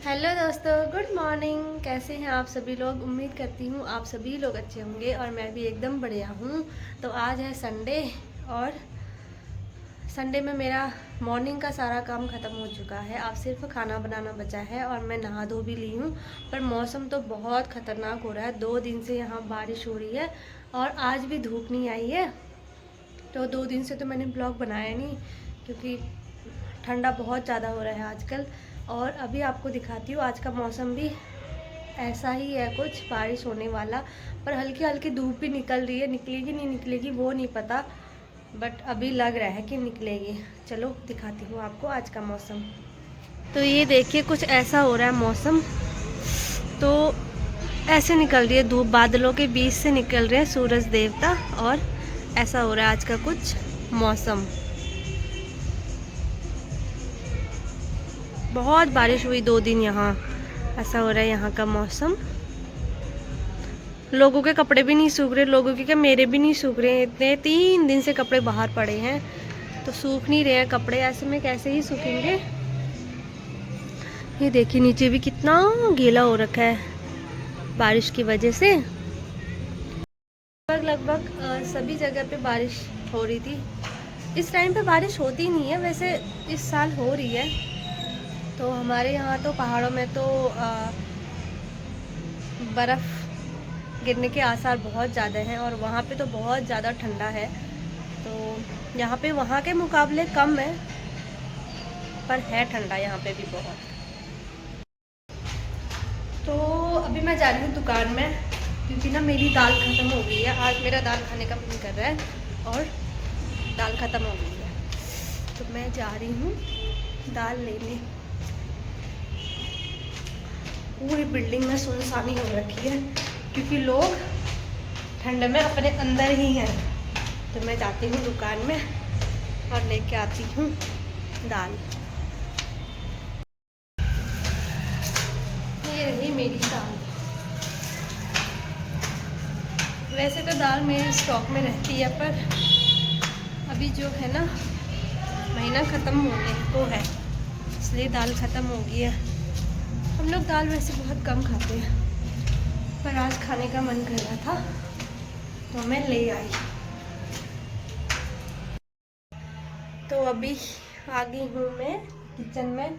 Hello दोस्तों, good morning. कैसे हैं आप सभी लोग? उम्मीद करती हूँ आप सभी लोग अच्छे होंगे और मैं भी एकदम बढ़िया हूँ। तो आज है संडे और संडे में मेरा मॉर्निंग का सारा काम ख़त्म हो चुका है। अब सिर्फ खाना बनाना बचा है और मैं नहा धो भी ली हूँ। पर मौसम तो बहुत ख़तरनाक हो रहा है। 2 दिन से यहाँ बारिश हो रही है और आज भी धूप नहीं आई है। तो 2 दिन से तो मैंने ब्लॉग बनाया नहीं क्योंकि ठंडा बहुत ज़्यादा हो रहा है आजकल। और अभी आपको दिखाती हूँ, आज का मौसम भी ऐसा ही है, कुछ बारिश होने वाला। पर हल्की हल्की धूप भी निकल रही है, निकलेगी नहीं निकलेगी वो नहीं पता, बट अभी लग रहा है कि निकलेगी। चलो दिखाती हूँ आपको आज का मौसम। तो ये देखिए, कुछ ऐसा हो रहा है मौसम। तो ऐसे निकल रही है धूप, बादलों के बीच से निकल रहे हैं सूरज देवता, और ऐसा हो रहा है आज का कुछ मौसम। बहुत बारिश हुई 2 दिन यहाँ, ऐसा हो रहा है यहाँ का मौसम। लोगों के कपड़े भी नहीं सूख रहे, लोगों के क्या, मेरे भी नहीं सूख रहे हैं। इतने 3 दिन से कपड़े बाहर पड़े हैं तो सूख नहीं रहे हैं कपड़े। ऐसे में कैसे ही सूखेंगे। ये देखिए नीचे भी कितना गीला हो रखा है बारिश की वजह से। लगभग सभी जगह पे बारिश हो रही थी। इस टाइम पे बारिश होती नहीं है वैसे, इस साल हो रही है। तो हमारे यहाँ तो पहाड़ों में तो बर्फ़ गिरने के आसार बहुत ज़्यादा हैं और वहाँ पे तो बहुत ज़्यादा ठंडा है। तो यहाँ पे वहाँ के मुकाबले कम है, पर है ठंडा यहाँ पे भी बहुत। तो अभी मैं जा रही हूँ दुकान में क्योंकि ना मेरी दाल ख़त्म हो गई है। आज मेरा दाल खाने का मन कर रहा है और दाल ख़त्म हो गई है, तो मैं जा रही हूँ दाल लेने। पूरी बिल्डिंग में सुनसानी हो रखी है क्योंकि लोग ठंड में अपने अंदर ही हैं। तो मैं जाती हूँ दुकान में और लेके आती हूँ दाल। ये रही मेरी दाल। वैसे तो दाल मेरे स्टॉक में रहती है, पर अभी जो है ना, महीना ख़त्म होने को है, इसलिए दाल ख़त्म हो गई है। हम लोग दाल वैसे बहुत कम खाते हैं, पर आज खाने का मन कर रहा था तो मैं ले आई। तो अभी आ गई हूँ मैं किचन में,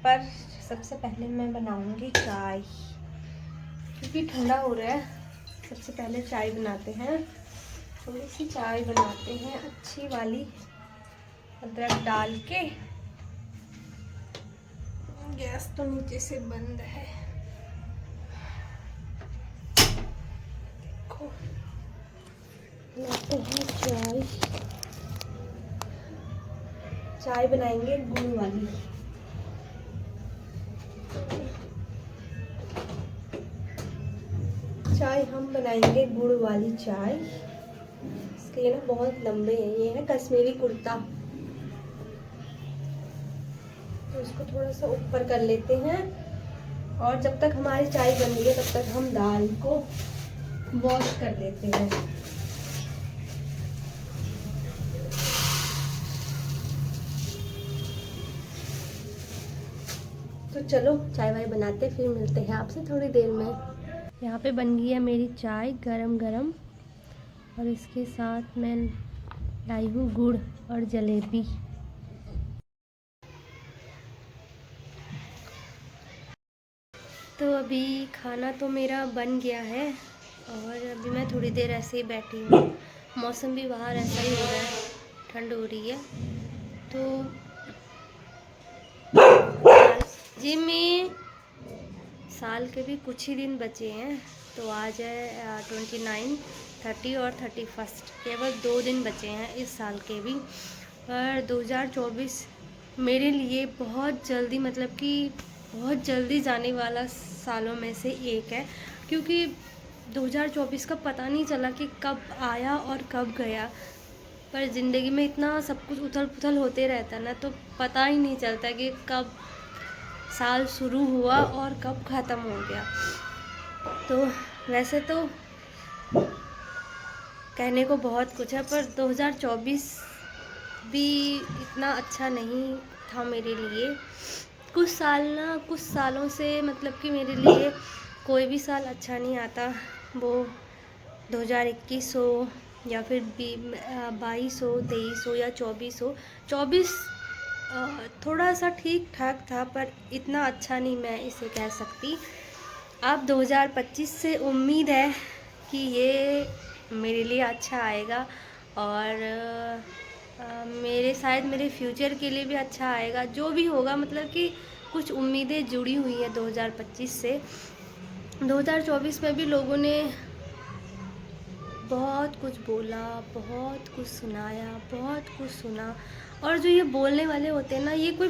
पर सबसे पहले मैं बनाऊँगी चाय क्योंकि ठंडा हो रहा है। सबसे पहले चाय बनाते हैं, थोड़ी सी चाय बनाते हैं अच्छी वाली, अदरक डाल के। गैस तो नीचे से बंद है, देखो। बनाते हैं चाय, चाय बनाएंगे गुड़ वाली। चाय हम बनाएंगे गुड़ वाली चाय। इसके लिए ना बहुत लंबे हैं, ये है कश्मीरी कुर्ता, तो इसको थोड़ा सा ऊपर कर लेते हैं। और जब तक हमारी चाय बन रही है तब तक हम दाल को वॉश कर लेते हैं। तो चलो चाय वाय बनाते, फिर मिलते हैं आपसे थोड़ी देर में। यहाँ पे बन गई है मेरी चाय गरम गरम, और इसके साथ मैं लाई हूँ गुड़ और जलेबी। तो अभी खाना तो मेरा बन गया है और अभी मैं थोड़ी देर ऐसे ही बैठी हूँ। मौसम भी बाहर ऐसा ही हो रहा है, ठंड हो रही है। तो जिमी साल के भी कुछ ही दिन बचे हैं, तो आज है 29, 30 और 31, केवल 2 दिन बचे हैं इस साल के भी। पर 2024 मेरे लिए बहुत जल्दी, मतलब कि बहुत जल्दी जाने वाला सालों में से एक है, क्योंकि 2024 का पता नहीं चला कि कब आया और कब गया। पर ज़िंदगी में इतना सब कुछ उथल पुथल होते रहता है ना, तो पता ही नहीं चलता कि कब साल शुरू हुआ और कब ख़त्म हो गया। तो वैसे तो कहने को बहुत कुछ है, पर 2024 भी इतना अच्छा नहीं था मेरे लिए। कुछ सालों से मतलब कि मेरे लिए कोई भी साल अच्छा नहीं आता। वो 2021 हो या फिर 22 हो, 23 हो या 24 हो। 24 थोड़ा सा ठीक ठाक था, पर इतना अच्छा नहीं मैं इसे कह सकती। अब 2025 से उम्मीद है कि ये मेरे लिए अच्छा आएगा, और मेरे शायद मेरे फ्यूचर के लिए भी अच्छा आएगा। जो भी होगा, मतलब कि कुछ उम्मीदें जुड़ी हुई हैं 2025 से। 2024 में भी लोगों ने बहुत कुछ बोला, बहुत कुछ सुनाया, बहुत कुछ सुना। और जो ये बोलने वाले होते हैं ना, ये कोई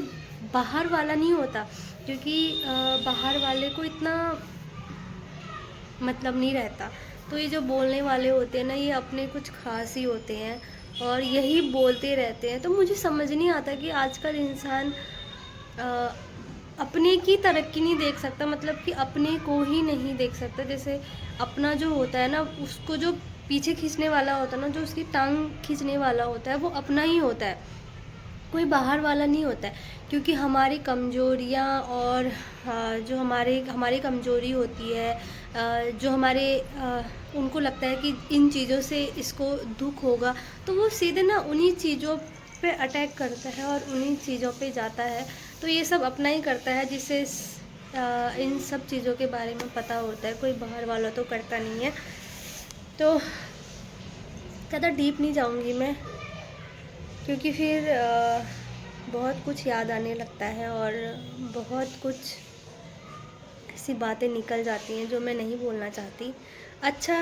बाहर वाला नहीं होता, क्योंकि बाहर वाले को इतना मतलब नहीं रहता। तो ये जो बोलने वाले होते हैं ना, ये अपने कुछ खास ही होते हैं और यही बोलते रहते हैं। तो मुझे समझ नहीं आता कि आजकल इंसान अपने की तरक्की नहीं देख सकता, मतलब कि अपने को ही नहीं देख सकता। जैसे अपना जो होता है ना, उसको जो पीछे खींचने वाला होता है ना, जो उसकी टांग खींचने वाला होता है, वो अपना ही होता है, कोई बाहर वाला नहीं होता है। क्योंकि हमारी कमज़ोरियाँ और जो हमारी कमज़ोरी होती है, जो हमारे उनको लगता है कि इन चीज़ों से इसको दुख होगा, तो वो सीधे ना उन्हीं चीज़ों पे अटैक करता है और उन्हीं चीज़ों पे जाता है। तो ये सब अपना ही करता है, जिससे इन सब चीज़ों के बारे में पता होता है। कोई बाहर वाला तो करता नहीं है। तो ज़्यादा डीप नहीं जाऊँगी मैं, क्योंकि फिर बहुत कुछ याद आने लगता है और बहुत कुछ ऐसी बातें निकल जाती हैं जो मैं नहीं बोलना चाहती। अच्छा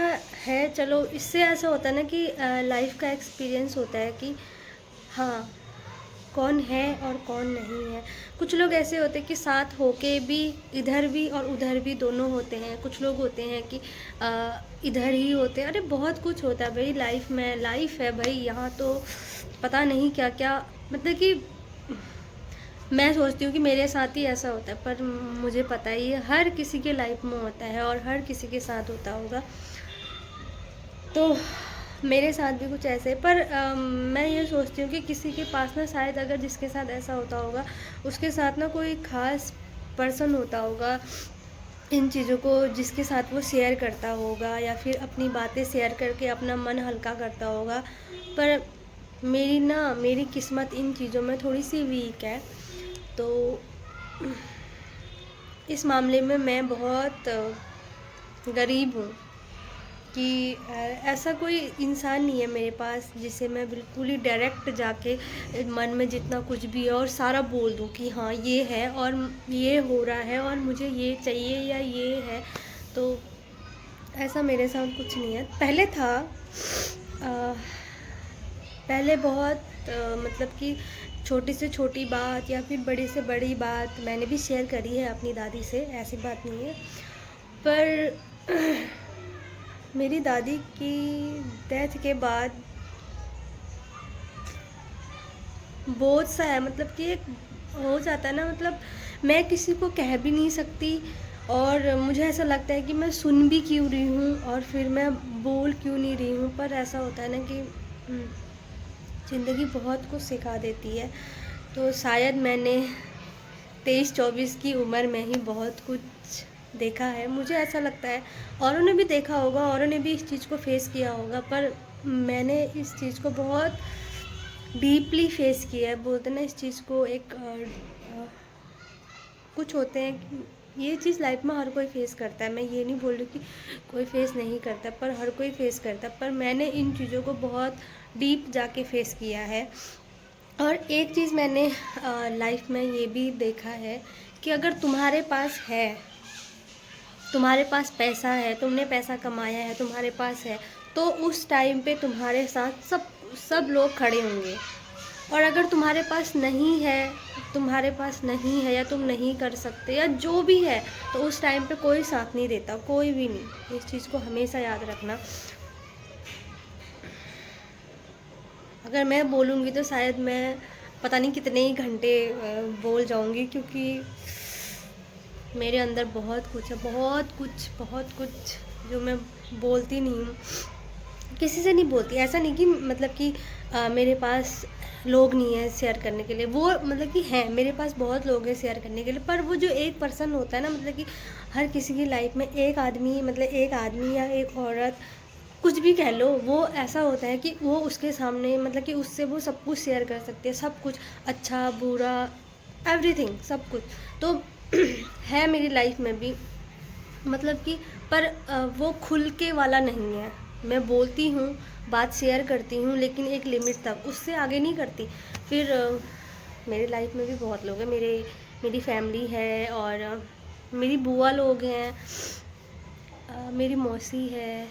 है, चलो, इससे ऐसा होता है ना कि लाइफ का एक्सपीरियंस होता है कि हाँ, कौन है और कौन नहीं है। कुछ लोग ऐसे होते हैं कि साथ होके भी इधर भी और उधर भी दोनों होते हैं। कुछ लोग होते हैं कि इधर ही होते हैं। अरे बहुत कुछ होता है भाई लाइफ में। लाइफ है भाई, यहाँ तो पता नहीं क्या क्या, मतलब कि मैं सोचती हूँ कि मेरे साथ ही ऐसा होता है, पर मुझे पता ही है हर किसी के लाइफ में होता है और हर किसी के साथ होता होगा। तो मेरे साथ भी कुछ ऐसे, पर मैं ये सोचती हूँ कि किसी के पास ना, शायद अगर जिसके साथ ऐसा होता होगा, उसके साथ ना कोई ख़ास पर्सन होता होगा इन चीज़ों को, जिसके साथ वो शेयर करता होगा या फिर अपनी बातें शेयर करके अपना मन हल्का करता होगा। पर मेरी किस्मत इन चीज़ों में थोड़ी सी वीक है। तो इस मामले में मैं बहुत गरीब हूँ कि ऐसा कोई इंसान नहीं है मेरे पास जिसे मैं बिल्कुल ही डायरेक्ट जाके मन में जितना कुछ भी है और सारा बोल दूँ कि हाँ ये है और ये हो रहा है और मुझे ये चाहिए या ये है। तो ऐसा मेरे साथ कुछ नहीं है। पहले था, पहले बहुत मतलब कि छोटी से छोटी बात या फिर बड़ी से बड़ी बात मैंने भी शेयर करी है अपनी दादी से, ऐसी बात नहीं है। पर मेरी दादी की डेथ के बाद बोझ सा है, मतलब कि एक हो जाता है ना, मतलब मैं किसी को कह भी नहीं सकती और मुझे ऐसा लगता है कि मैं सुन भी क्यों रही हूँ और फिर मैं बोल क्यों नहीं रही हूँ। पर ऐसा होता है ना कि ज़िंदगी बहुत कुछ सिखा देती है। तो शायद मैंने 23-24 की उम्र में ही बहुत कुछ देखा है, मुझे ऐसा लगता है। औरों ने भी देखा होगा, औरों ने भी इस चीज़ को फेस किया होगा, पर मैंने इस चीज़ को बहुत डीपली फेस किया है। बोलते ना इस चीज़ को एक कुछ होते हैं कि ये चीज़ लाइफ में हर कोई फेस करता है। मैं ये नहीं बोल रही कि कोई फेस नहीं करता, पर हर कोई फेस करता है। पर मैंने इन चीज़ों को बहुत डीप जाके फेस किया है। और एक चीज़ मैंने लाइफ में ये भी देखा है कि अगर तुम्हारे पास है, तुम्हारे पास पैसा है, तुमने पैसा कमाया है, तुम्हारे पास है, तो उस टाइम पे तुम्हारे साथ सब लोग खड़े होंगे। और अगर तुम्हारे पास नहीं है या तुम नहीं कर सकते या जो भी है, तो उस टाइम पे कोई साथ नहीं देता, कोई भी नहीं। इस चीज़ को हमेशा याद रखना। अगर मैं बोलूँगी तो शायद मैं पता नहीं कितने ही घंटे बोल जाऊँगी, क्योंकि मेरे अंदर बहुत कुछ है, बहुत कुछ जो मैं बोलती नहीं हूँ, किसी से नहीं बोलती। ऐसा नहीं कि मतलब कि मेरे पास लोग नहीं है शेयर करने के लिए। वो मतलब कि हैं, मेरे पास बहुत लोग हैं शेयर करने के लिए, पर वो जो एक पर्सन होता है ना, मतलब कि हर किसी की लाइफ में एक आदमी, मतलब एक आदमी या एक औरत, कुछ भी कह लो, वो ऐसा होता है कि वो उसके सामने मतलब कि उससे वो सब कुछ शेयर कर सकते हैं, सब कुछ, अच्छा बुरा, एवरीथिंग, सब कुछ। तो है मेरी लाइफ में भी, मतलब कि, पर वो खुल के वाला नहीं है। मैं बोलती हूँ, बात शेयर करती हूँ, लेकिन एक लिमिट तक, उससे आगे नहीं करती। फिर मेरी लाइफ में भी बहुत लोग हैं, मेरी फैमिली है, और मेरी बुआ लोग हैं, मेरी मौसी है,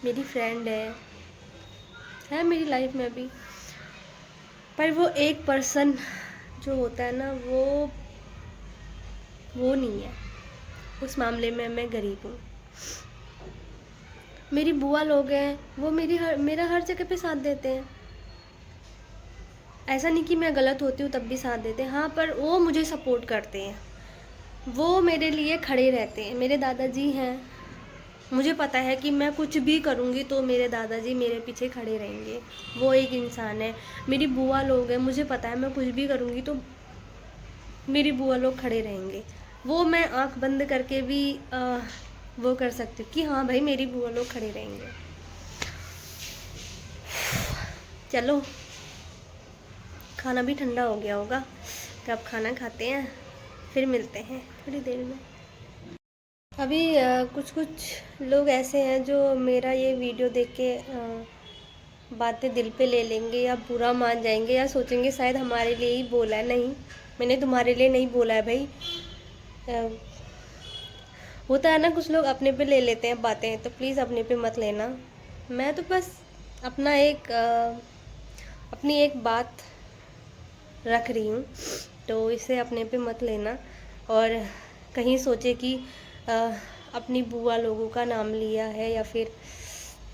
मेरी फ्रेंड है मेरी लाइफ में भी। पर वो एक पर्सन जो होता है ना, वो नहीं है। उस मामले में मैं गरीब हूँ। मेरी बुआ लोग हैं, वो मेरा हर जगह पे साथ देते हैं। ऐसा नहीं कि मैं गलत होती हूँ तब भी साथ देते हैं, हाँ, पर वो मुझे सपोर्ट करते हैं, वो मेरे लिए खड़े रहते हैं। मेरे दादाजी हैं, मुझे पता है कि मैं कुछ भी करूँगी तो मेरे दादाजी मेरे पीछे खड़े रहेंगे, वो एक इंसान है। मेरी बुआ लोग हैं, मुझे पता है मैं कुछ भी करूँगी तो मेरी बुआ लोग खड़े रहेंगे। वो मैं आँख बंद करके भी वो कर सकती हूँ कि हाँ भाई मेरी बुआ लोग खड़े रहेंगे। चलो, खाना भी ठंडा हो गया होगा, तो अब खाना खाते हैं, फिर मिलते हैं थोड़ी देर में। अभी कुछ कुछ लोग ऐसे हैं जो मेरा ये वीडियो देख के बातें दिल पे ले लेंगे, या बुरा मान जाएंगे, या सोचेंगे शायद हमारे लिए ही बोला है। नहीं, मैंने तुम्हारे लिए नहीं बोला है भाई। होता है ना, कुछ लोग अपने पे ले लेते हैं बातें, तो प्लीज़ अपने पे मत लेना। मैं तो बस अपना अपनी एक बात रख रही हूँ, तो इसे अपने पे मत लेना। और कहीं सोचे कि अपनी बुआ लोगों का नाम लिया है या फिर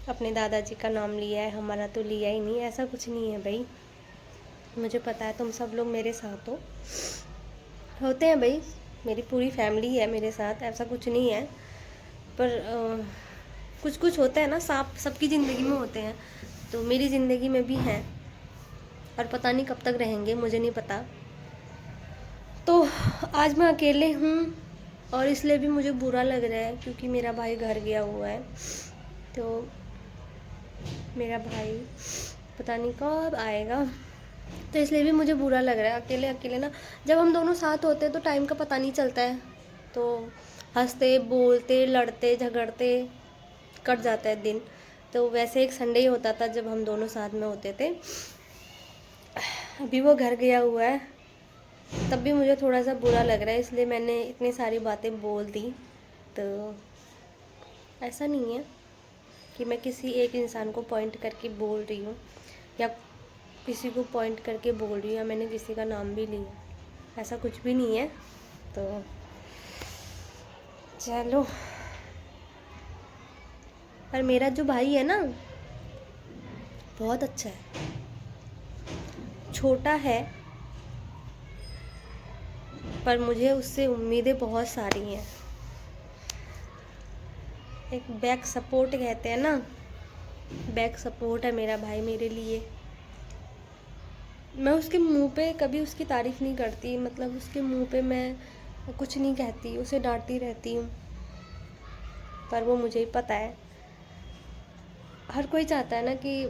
अपने दादाजी का नाम लिया है, हमारा तो लिया ही नहीं। ऐसा कुछ नहीं है भाई, मुझे पता है तुम सब लोग मेरे साथ होते हैं भाई, मेरी पूरी फैमिली है मेरे साथ, ऐसा कुछ नहीं है। पर कुछ कुछ होता है ना, सांप सबकी ज़िंदगी में होते हैं, तो मेरी ज़िंदगी में भी हैं, और पता नहीं कब तक रहेंगे, मुझे नहीं पता। तो आज मैं अकेले हूँ, और इसलिए भी मुझे बुरा लग रहा है क्योंकि मेरा भाई घर गया हुआ है। तो मेरा भाई पता नहीं कब आएगा, तो इसलिए भी मुझे बुरा लग रहा है। अकेले अकेले ना, जब हम दोनों साथ होते हैं तो टाइम का पता नहीं चलता है, तो हंसते बोलते लड़ते झगड़ते कट जाता है दिन। तो वैसे एक संडे ही होता था जब हम दोनों साथ में होते थे। अभी वो घर गया हुआ है, तब भी मुझे थोड़ा सा बुरा लग रहा है, इसलिए मैंने इतनी सारी बातें बोल दी। तो ऐसा नहीं है कि मैं किसी एक इंसान को पॉइंट करके बोल रही हूँ, या किसी को पॉइंट करके बोल रही हूँ, या मैंने किसी का नाम भी लिया, ऐसा कुछ भी नहीं है। तो चलो, पर मेरा जो भाई है ना, बहुत अच्छा है, छोटा है, पर मुझे उससे उम्मीदें बहुत सारी हैं। एक बैक सपोर्ट कहते हैं ना, बैक सपोर्ट है मेरा भाई मेरे लिए। मैं उसके मुंह पे कभी उसकी तारीफ़ नहीं करती, मतलब उसके मुंह पे मैं कुछ नहीं कहती, उसे डांटती रहती हूँ, पर वो मुझे ही पता है। हर कोई चाहता है ना कि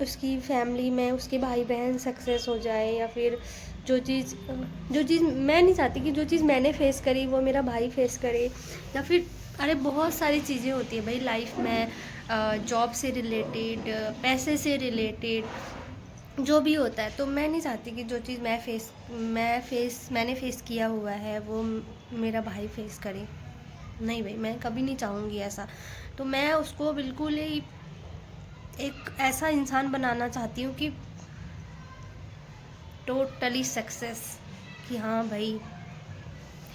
उसकी फैमिली में उसके भाई बहन सक्सेस हो जाए, या फिर जो चीज़ मैं नहीं चाहती कि जो चीज़ मैंने फेस करी वो मेरा भाई फेस करे, या फिर अरे बहुत सारी चीज़ें होती है भाई लाइफ में, जॉब से रिलेटेड, पैसे से रिलेटेड, जो भी होता है। तो मैं नहीं चाहती कि जो चीज़ मैंने फेस किया हुआ है वो मेरा भाई फेस करे। नहीं भाई, मैं कभी नहीं चाहूँगी ऐसा। तो मैं उसको बिल्कुल ही एक ऐसा इंसान बनाना चाहती हूँ कि टोटली सक्सेस, कि हाँ भाई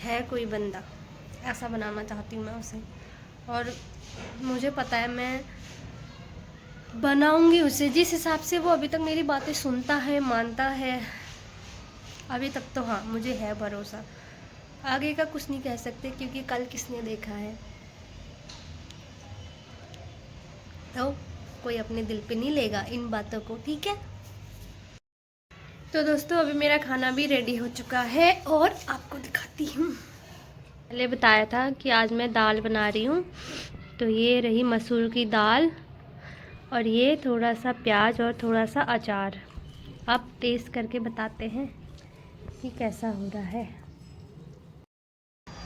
है कोई बंदा, ऐसा बनाना चाहती हूँ मैं उसे। और मुझे पता है मैं बनाऊंगी उसे, जिस हिसाब से वो अभी तक मेरी बातें सुनता है, मानता है, अभी तक तो हाँ मुझे है भरोसा। आगे का कुछ नहीं कह सकते क्योंकि कल किसने देखा है। तो कोई अपने दिल पे नहीं लेगा इन बातों को, ठीक है। तो दोस्तों अभी मेरा खाना भी रेडी हो चुका है और आपको दिखाती हूँ। पहले बताया था कि आज मैं दाल बना रही हूँ, तो ये रही मसूर की दाल और ये थोड़ा सा प्याज और थोड़ा सा अचार। अब टेस्ट करके बताते हैं कि कैसा हो रहा है।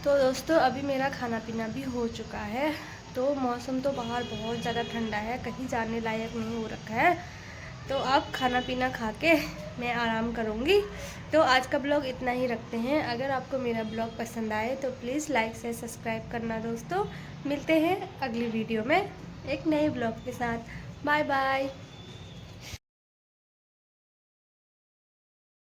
तो दोस्तों अभी मेरा खाना पीना भी हो चुका है। तो मौसम तो बाहर बहुत ज़्यादा ठंडा है, कहीं जाने लायक नहीं हो रखा है। तो अब खाना पीना खा के मैं आराम करूँगी। तो आज का ब्लॉग इतना ही रखते हैं। अगर आपको मेरा ब्लॉग पसंद आए तो प्लीज़ लाइक से सब्सक्राइब करना दोस्तों। मिलते हैं अगली वीडियो में एक नए ब्लॉग के साथ। Bye bye.